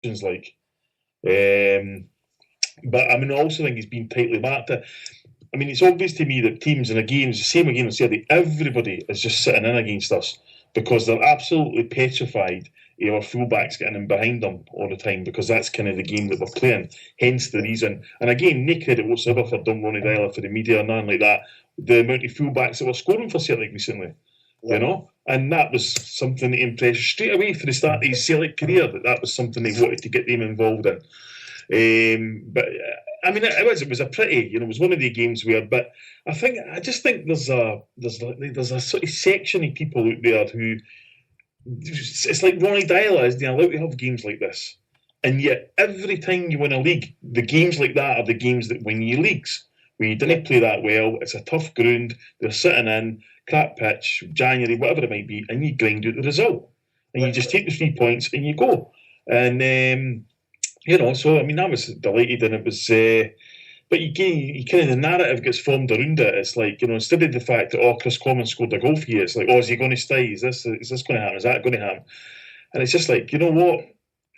like. But I mean, I also think he's been tightly marked. I mean, it's obvious to me that teams, and again, it's the same again on Saturday, everybody is just sitting in against us because they're absolutely petrified of our fullbacks getting in behind them all the time because that's kind of the game that we're playing. Hence the reason. And again, no credit whatsoever for Ronnie Deila, for the media or nothing like that. The amount of fullbacks that were scoring for Celtic recently, you know? And that was something that impressed straight away from the start of his Celtic career, that was something they wanted to get them involved in. But I mean, it was a pretty, it was one of the games where. But I just think there's a sort of section of people out there who, it's like Ronnie Deila is allowed to have games like this, and yet every time you win a league, the games like that are the games that win you leagues. When you didn't play that well, it's a tough ground. They're sitting in crap pitch, January, whatever it might be, and you grind out the result, and you just take the 3 points and you go. And so I mean, I was delighted, and it was. But you kind of the narrative gets formed around it. It's like, instead of the fact that Chris Commons scored a goal for you, it's like, is he going to stay? Is this going to happen? Is that going to happen? And it's just like, you know what?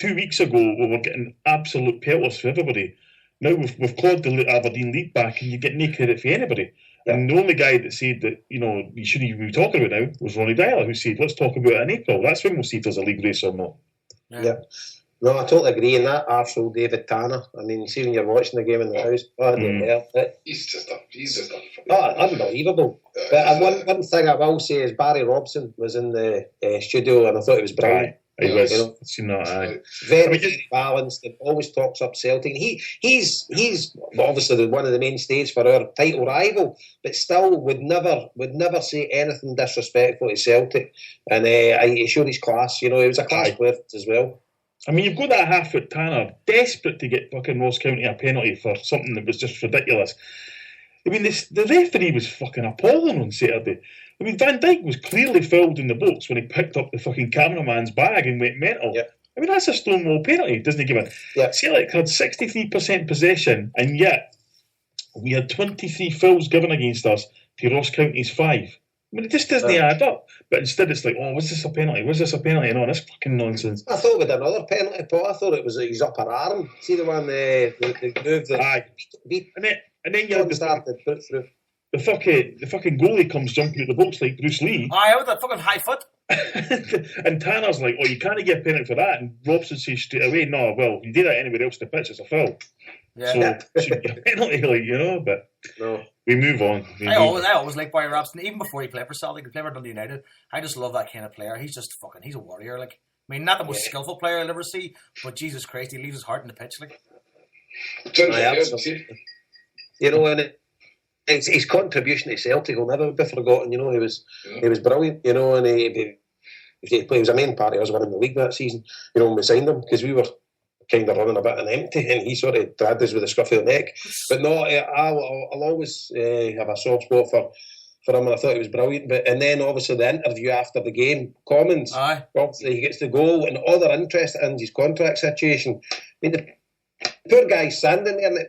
2 weeks ago we were getting absolute pelters for everybody. Now we've clawed the Aberdeen lead back, and you get no credit for anybody. Yeah. And the only guy that said that you shouldn't even be talking about now was Ronnie Deila, who said, "Let's talk about it in April. That's when we'll see if there's a league race or not." Yeah. No, I totally agree. And that Arsenal David Tanner, I mean, see when you're watching the game in the house, he's just unbelievable. But one thing I will say is Barry Robson was in the studio, and I thought he was brilliant. He was. Seen that, very balanced, and always talks up Celtic. He's obviously one of the mainstays for our title rival, but still would never say anything disrespectful to Celtic. And he showed his class. He was a class player as well. I mean, you've got that half-foot Tanner desperate to get fucking Ross County a penalty for something that was just ridiculous. I mean, the referee was fucking appalling on Saturday. I mean, Van Dijk was clearly fouled in the box when he picked up the fucking cameraman's bag and went mental. Yeah. I mean, that's a stonewall penalty, doesn't he give it? Yeah. Celtic had 63% possession, and yet we had 23 fouls given against us to Ross County's 5. I mean, it just doesn't add up. But instead it's like, was this a penalty? Was this a penalty? And all this fucking nonsense. I thought with another penalty, Paul. I thought it was his upper arm. See the one, the move that beat. And then you had the fucking goalie comes jumping at the box like Bruce Lee. Aye, with that fucking high foot. And Tanner's like, you can't get a penalty for that. And Robson says straight away, no, well, you do that anywhere else in the pitch, it's a foul. Yeah. So it should be a penalty, but no. We move on. I always like Barry Robson, even before he played for Celtic, he played for Dundee United. I just love that kind of player. He's just he's a warrior. Like, I mean, not the most skillful player I'll ever see, but Jesus Christ, he leaves his heart in the pitch. Like, and his contribution to Celtic will never be forgotten. He was brilliant. And he was a main part of us winning the league that season. When we signed him, because we were kind of running a bit on empty, and he sort of dragged us with a scruff of the neck. But no, I'll always have a soft spot for him, and I thought he was brilliant. And then obviously the interview after the game, Commons, obviously he gets the goal, and all they're interested in his contract situation. I mean, the poor guy's standing there, and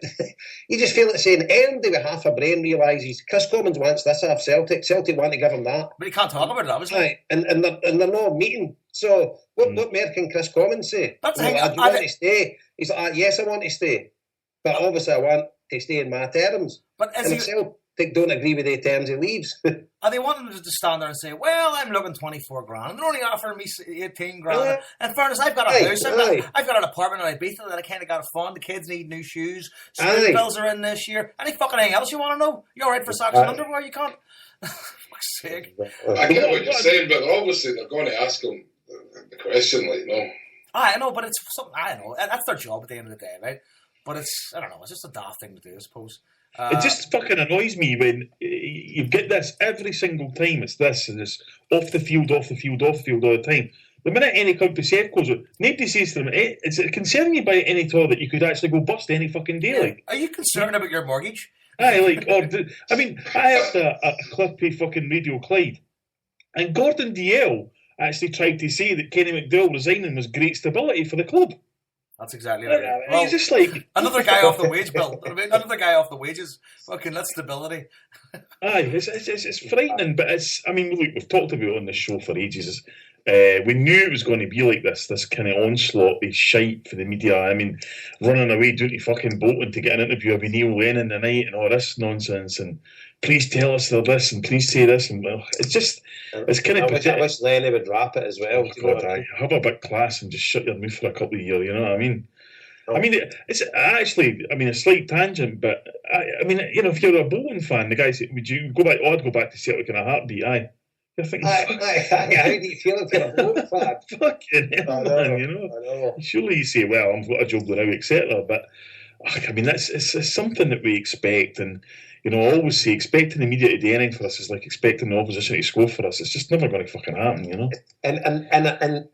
you just feel like saying, anybody with half a brain realises Chris Commons wants this out of Celtic. Celtic want to give him that. But he can't talk about it, obviously. Right. And they're not meeting. So what more can Chris Commons say? That's do you want to stay? He's like, yes, I want to stay. But obviously I want to stay in my terms. But if Celtic don't agree with the terms, he leaves. Are they wanting to stand there and say, well, I'm looking 24 grand, and they're only offering me 18 grand. In fairness, I've got a house, I've got an apartment in Ibiza that I kind of got to fund. The kids need new shoes. School bills are in this year. Any fucking thing else you want to know? You all right for socks and underwear? You can't. Fuck's sake. I get what you're saying, but obviously they're going to ask him the question, I know, but it's something, I know. That's their job at the end of the day, right? But it's just a daft thing to do, I suppose. It just fucking annoys me when you get this every single time. It's this and it's off the field all the time. The minute any club to Seth goes out, nobody says to them, is it concerning you by any thought that you could actually go bust any fucking day? Like, are you concerned about your mortgage? I heard a clip of fucking Radio Clyde, and Gordon DL actually tried to say that Kenny McDowell resigning was great stability for the club. That's exactly right. Well, he's just like another guy off the wage bill. Another guy off the wages. Fucking that's stability. Aye, it's frightening, but it's. I mean, look, we've talked about it on this show for ages. We knew it was going to be like this kind of onslaught, this shite for the media. I mean, running away down to fucking Bolton to get an interview with Neil Lennon tonight and all this nonsense, and please tell us this and please say this, and it's kind of. I wish Lenny would rap it as well. Oh, God, have a bit of class and just shut your mouth for a couple of years. You know what I mean? I mean, it's actually, a slight tangent, but I mean, if you're a Bolton fan, the guy said, would you go back? Oh, I'd go back to Celtic in a heartbeat. Aye. You're thinking, how do you feel if you're a Bolton fan? Fucking hell, man, I know. Surely you say, well, I've got a job now, etc. But, it's something that we expect. And, I always say, expecting the media to do anything for us is like expecting the opposition to score for us. It's just never going to fucking happen, And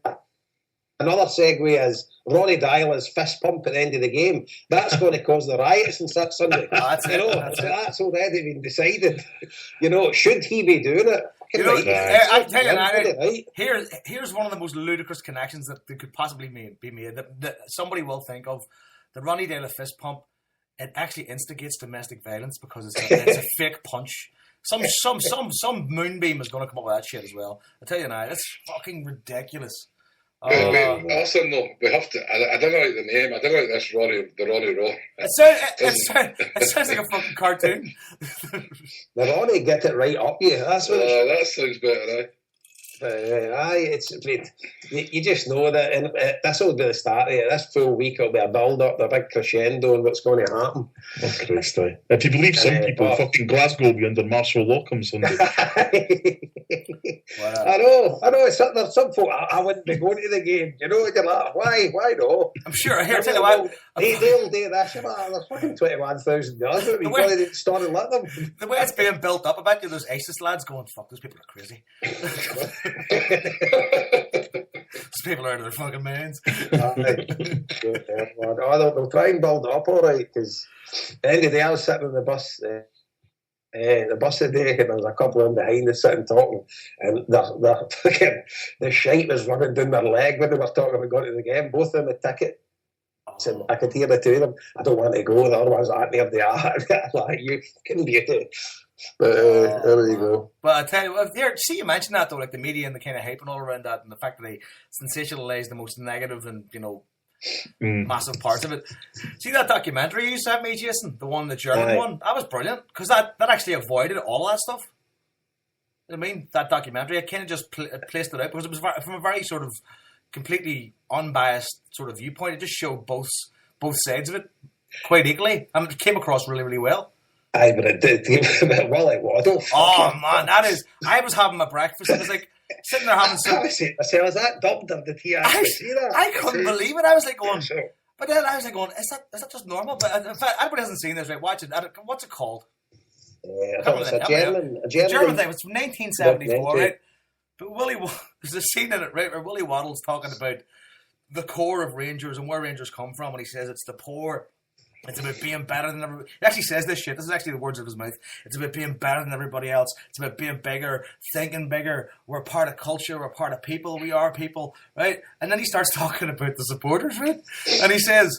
another segue is Ronnie Dyler's fist pump at the end of the game. That's going to cause the riots and such Sunday. That's already been decided. Should he be doing it? I'll tell you now. Here's one of the most ludicrous connections that could possibly be made. That somebody will think of. The Ronnie Dyler fist pump. It actually instigates domestic violence because it's a fake punch. Some moonbeam is going to come up with that shit as well. I tell you now, it's fucking ridiculous. Also, no, we have to. I don't like the name. I don't like this the Ronnie Raw. It sounds like a fucking cartoon. The Ronnie get it right up you. That's what. That sounds better. You just know that, and this will be the start of it. This full week will be a build-up, a big crescendo, and what's going to happen. Oh, Christ, if you believe some people, fucking Glasgow will be under martial law come Sunday. I know. There's some folk, I wouldn't be going to the game. You're like, why no? I'm sure. Here, tell you what. They'll do this. There's fucking 21,000 dollars. We've got to start and let them. The way it's being built up, I bet you there's ISIS lads going, fuck, those people are crazy. These people are out of their fucking minds. They'll try and build it up all right, because at the end of the day I was sitting on the bus today, and there was a couple of them behind us sitting talking, and the shite was running down their leg when they were talking about going to the game. Both of them had ticket. So I could hear the two of them. I don't want to go. The other one's at me up the art. Like, you can be it. But there you go. But I tell you, see, you mentioned that though, like the media and the kind of hype and all around that, and the fact that they sensationalize the most negative and massive parts of it. See that documentary you sent me, Jason, the German one? That was brilliant because that actually avoided all that stuff. I mean, that documentary, it kind of just placed it out because it was from a very sort of completely unbiased sort of viewpoint. It just showed both sides of it quite equally, and it came across really, really well. Aye, but it did give a bit well like waddle. Oh man, that is. I was having my breakfast. I was like sitting there having some. I said, was that dubbed or did he actually see that? I couldn't believe it. I was like going, but then I was like going, is that just normal? But in fact, everybody hasn't seen this, right? Watch it. What's it called? It's a German thing. It's from 1974, right? But there's a scene in it, right, where Willie Waddle's talking about the core of Rangers and where Rangers come from, and he says it's the poor. It's about being better than everybody. He actually says this shit. This is actually the words of his mouth. It's about being better than everybody else. It's about being bigger, thinking bigger. We're part of culture. We're part of people. We are people, right? And then he starts talking about the supporters, right? And he says,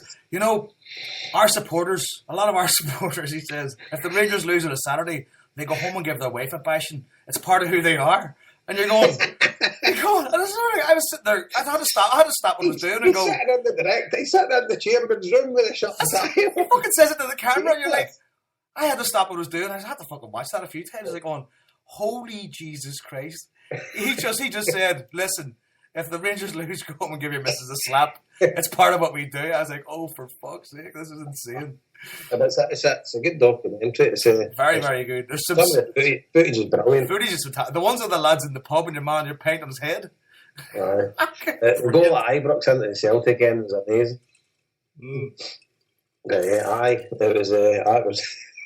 our supporters, a lot of our supporters, he says, if the Rangers lose on a Saturday, they go home and give their wife a bashing. It's part of who they are. And you're going, I was sitting there, I had to stop what I was doing and go. He's sitting in the chairman's room with a shut tie. He fucking says it to the camera, and you're like, I had to stop what I was doing. I had to fucking watch that a few times. Like going, holy Jesus Christ. He just said, listen, if the Rangers lose, go home and give your missus a slap. It's part of what we do. I was like, oh, for fuck's sake, this is insane. And it's a good documentary. It's very, very good. There's some of the footage is brilliant. Footage is fantastic. The ones of the lads in the pub and you're painting on his head. The goal at Ibrox into the Celtic end was amazing. It was.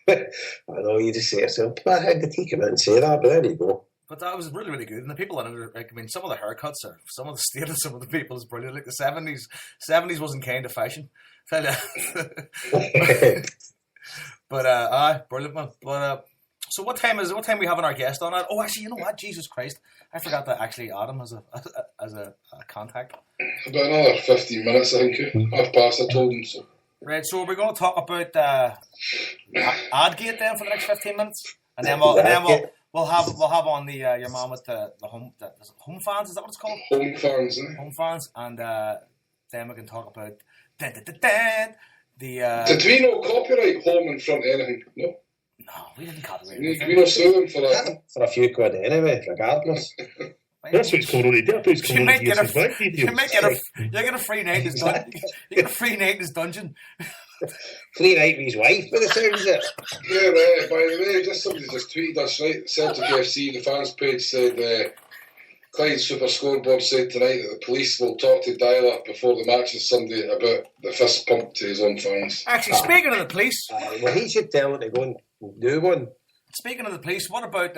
I know you just say yourself, how did he come in and say that? But there you go. But that was really, really good. And the people in it, like, I mean, some of the haircuts are, some of the state of some of the people is brilliant. Like the 70s wasn't kind of fashion. Tell you. But brilliant, man. But so what time are we having our guest on at? Oh, actually, you know what? Jesus Christ, I forgot that actually Adam as a contact. About another 15 minutes, I think. Half past, I told him so. Right, so we're going to talk about Adgate then for the next 15 minutes, and then We'll have on the your mom with the home fans. Is that what it's called? Home fans, Home fans, and then we can talk about the. Did we not copyright home in front of anything? No. No, we didn't copyright. We not sue them for that. For a few quid anyway, regardless. That's what it's called already. You might get a free night in his dungeon. You get a free night in his dungeon. Free night with his wife, by the sounds of it. Yeah, right. By the way, somebody just tweeted us, right? Celtic FC, the fans page said, Clyde Super Scoreboard said tonight that the police will talk to Dyler before the match on Sunday about the fist pump to his own fans. Actually, speaking of the police... well, he should tell him to go and do one. Speaking of the police, what about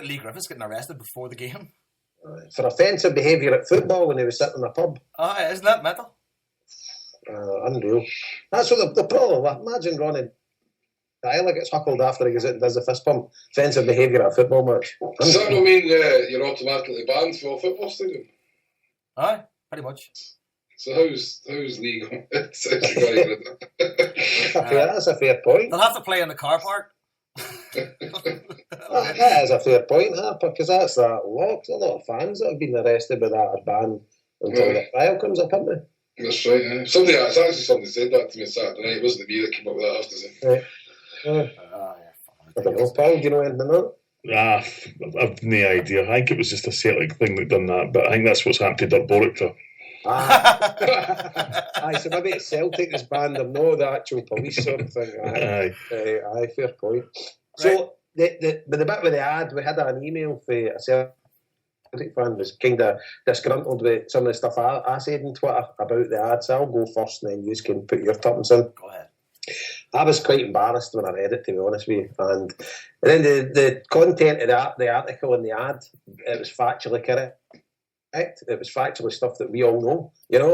Lee Griffiths getting arrested before the game? For offensive behaviour at football when he was sitting in a pub. Isn't that mental? Unreal. That's what the problem. Imagine Ronnie Dyler gets huckled after he goes out and does the fist pump. Offensive behaviour at a football match. Does that not mean you're automatically banned for a football stadium? Aye, pretty much. So how's legal? That's a fair point. They'll have to play in the car park. That is a fair point, Harper, because that's that locked. A lot of fans that have been arrested with that are banned until the trial comes up, haven't they? That's right. Yeah. Somebody said that to me Saturday night. It wasn't me that came up with that, I have to say. Right. I don't know, Paul. Do you know anything about it? I've no idea. I think it was just a Celtic thing that done that, but I think that's what's happened to Dirk Borwick. Aye, so maybe it's Celtic that's banned them, no the actual police sort of thing. Aye, fair point. So the bit with the ad, we had an email for a Celtic fan was kind of disgruntled with some of the stuff I said on Twitter about the ad, so I'll go first and then you can put your tuppence in. Go ahead. I was quite embarrassed when I read it, to be honest with you. And then the content of the article and the ad, it was factually correct. It was factually stuff that we all know,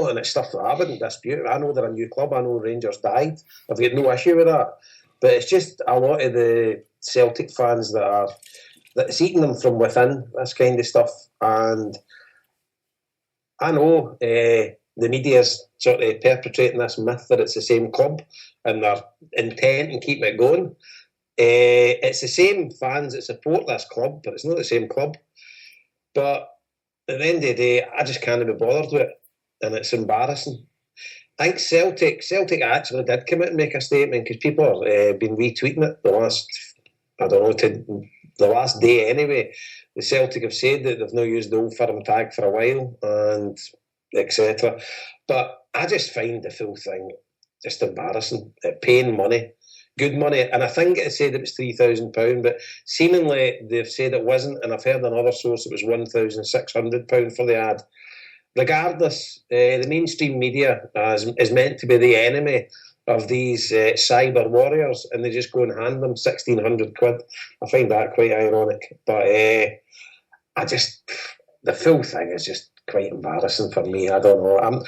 and it's stuff that I wouldn't dispute. I know they're a new club. I know Rangers died. I've got no issue with that. But it's just a lot of the Celtic fans that's eating them from within, this kind of stuff. And I know the media's sort of perpetrating this myth that it's the same club and they're intent on keeping it going. It's the same fans that support this club, but it's not the same club. But at the end of the day, I just can't be bothered with it, and it's embarrassing. I think Celtic actually did come out and make a statement because people have been retweeting it the last day anyway. The Celtic have said that they've not used the old firm tag for a while and etc. But I just find the full thing just embarrassing. Paying money, good money, and I think it said it was £3,000, but seemingly they've said it wasn't, and I've heard another source it was £1,600 for the ad. Regardless, the mainstream media is meant to be the enemy of these cyber warriors, and they just go and hand them £1,600. I find that quite ironic, but the full thing is just quite embarrassing for me. I don't know.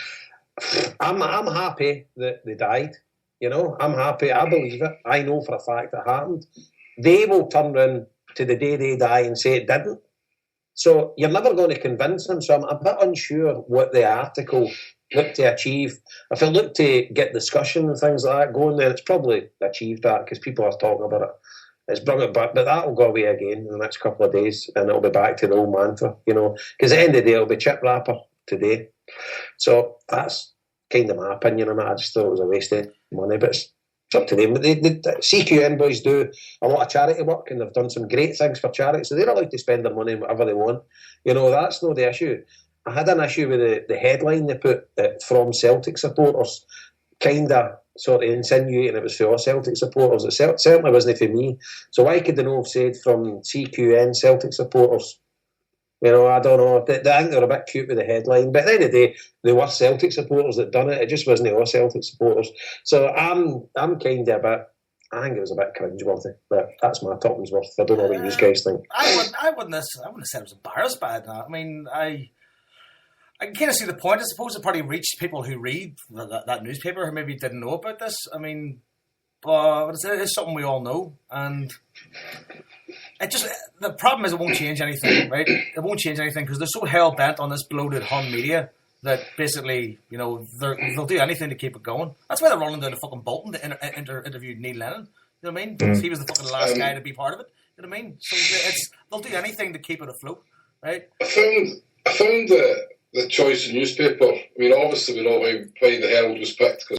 I'm happy that they died. I'm happy. I believe it. I know for a fact it happened. They will turn around to the day they die and say it didn't. So you're never going to convince them. So I'm a bit unsure what the article looked to achieve. If it looked to get discussion and things like that going, then it's probably achieved that because people are talking about it. It's brought it back, but that will go away again in the next couple of days, and it'll be back to the old mantra, Because at the end of the day, it'll be chip wrapper today. So that's kind of my opinion on it. I just thought it was a waste of money, but it's up to them. But the CQN boys do a lot of charity work, and they've done some great things for charity, so they're allowed to spend their money whatever they want. That's not the issue. I had an issue with the headline they put from Celtic supporters, kind of sort of insinuating it was for all Celtic supporters. It certainly wasn't for me. So why could they not have said from CQN Celtic supporters? I don't know. I think they're a bit cute with the headline. But at the end of the day, they were Celtic supporters that done it. It just wasn't all Celtic supporters. So I'm kind of a bit... I think it was a bit cringeworthy. But that's my tuppence worth. I don't know what you guys think. I wouldn't have said it was embarrassed by it. I mean, I can kind of see the point. I suppose it probably reached people who read that newspaper who maybe didn't know about this. I mean, but it's something we all know. And the problem is it won't change anything, right? It won't change anything because they're so hell-bent on this bloated Hun media that basically, they'll do anything to keep it going. That's why they're running down to fucking Bolton to interview Neil Lennon. You know what I mean? Because he was the fucking last guy to be part of it. You know what I mean? So they'll do anything to keep it afloat, right? I found the choice of newspaper. I mean, obviously we know why the Herald was picked, because